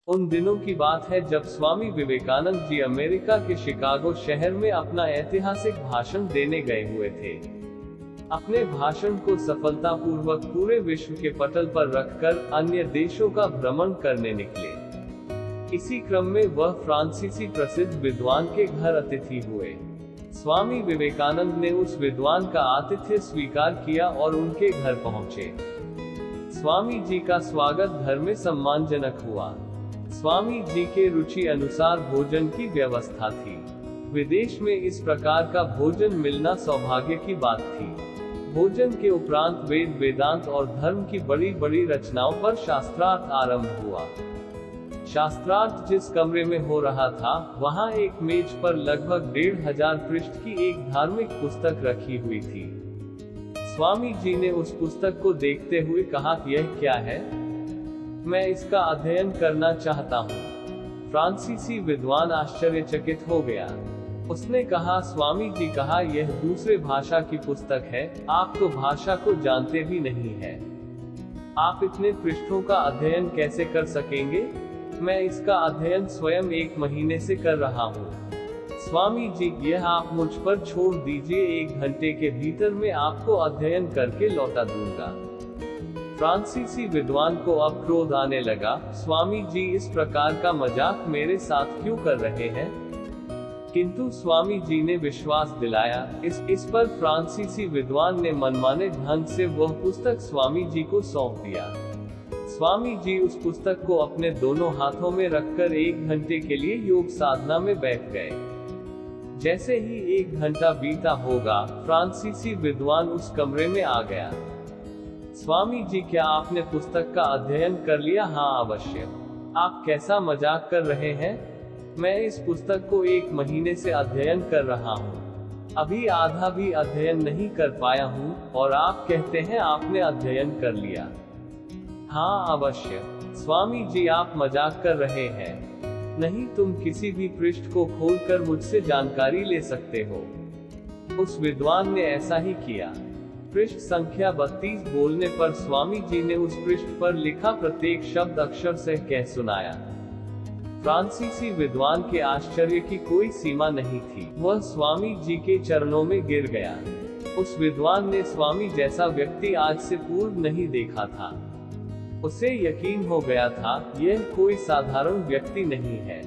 उन दिनों की बात है जब स्वामी विवेकानंद जी अमेरिका के शिकागो शहर में अपना ऐतिहासिक भाषण देने गए हुए थे। अपने भाषण को सफलतापूर्वक पूरे विश्व के पटल पर रखकर अन्य देशों का भ्रमण करने निकले। इसी क्रम में वह फ्रांसीसी प्रसिद्ध विद्वान के घर अतिथि हुए। स्वामी विवेकानंद ने उस विद्वान का आतिथ्य स्वीकार किया और उनके घर पहुंचे। स्वामी जी का स्वागत घर में सम्मानजनक हुआ। स्वामी जी के रुचि अनुसार भोजन की व्यवस्था थी। विदेश में इस प्रकार का भोजन मिलना सौभाग्य की बात थी। भोजन के उपरांत वेद, वेदांत और धर्म की बड़ी बड़ी रचनाओं पर शास्त्रार्थ आरंभ हुआ। शास्त्रार्थ जिस कमरे में हो रहा था, वहां एक मेज पर लगभग 1500 पृष्ठ की एक धार्मिक पुस्तक रखी हुई थी। स्वामी जी ने उस पुस्तक को देखते हुए कहा, यह क्या है? मैं इसका अध्ययन करना चाहता हूँ। फ्रांसीसी विद्वान आश्चर्यचकित हो गया। उसने कहा, स्वामी जी कहा, यह दूसरे भाषा की पुस्तक है, आप तो भाषा को जानते भी नहीं है। आप इतने पृष्ठों का अध्ययन कैसे कर सकेंगे? मैं इसका अध्ययन स्वयं 1 महीने से कर रहा हूँ। स्वामी जी, यह आप मुझ पर छोड़ दीजिए, 1 घंटे के भीतर मैं आपको अध्ययन करके लौटा दूंगा। फ्रांसीसी विद्वान को अब क्रोध आने लगा। स्वामी जी इस प्रकार का मजाक मेरे साथ क्यों कर रहे हैं? किंतु स्वामी जी ने विश्वास दिलाया। इस पर फ्रांसीसी विद्वान ने मनमाने ढंग से वह पुस्तक स्वामी जी को सौंप दिया। स्वामी जी उस पुस्तक को अपने दोनों हाथों में रखकर 1 घंटे के लिए योग साधना में बैठ गए। जैसे ही 1 घंटा बीता होगा, फ्रांसीसी विद्वान उस कमरे में आ गया। स्वामी जी, क्या आपने पुस्तक का अध्ययन कर लिया? हाँ, अवश्य। आप कैसा मजाक कर रहे हैं? मैं इस पुस्तक को 1 महीने से अध्ययन कर रहा हूँ। अभी आधा भी अध्ययन नहीं कर पाया हूँ, और आप कहते हैं आपने अध्ययन कर लिया। हाँ, अवश्य। स्वामी जी, आप मजाक कर रहे हैं। नहीं, तुम किसी भी पृष्ठ को खोलकर मुझसे जानकारी ले सकते हो। उस विद्वान ने ऐसा ही किया। पृष्ठ संख्या 32 बोलने पर स्वामी जी ने उस पृष्ठ पर लिखा प्रत्येक शब्द अक्षर से कह सुनाया। फ्रांसीसी विद्वान के आश्चर्य की कोई सीमा नहीं थी। वह स्वामी जी के चरणों में गिर गया। उस विद्वान ने स्वामी जैसा व्यक्ति आज से पूर्व नहीं देखा था। उसे यकीन हो गया था, यह कोई साधारण व्यक्ति नहीं है।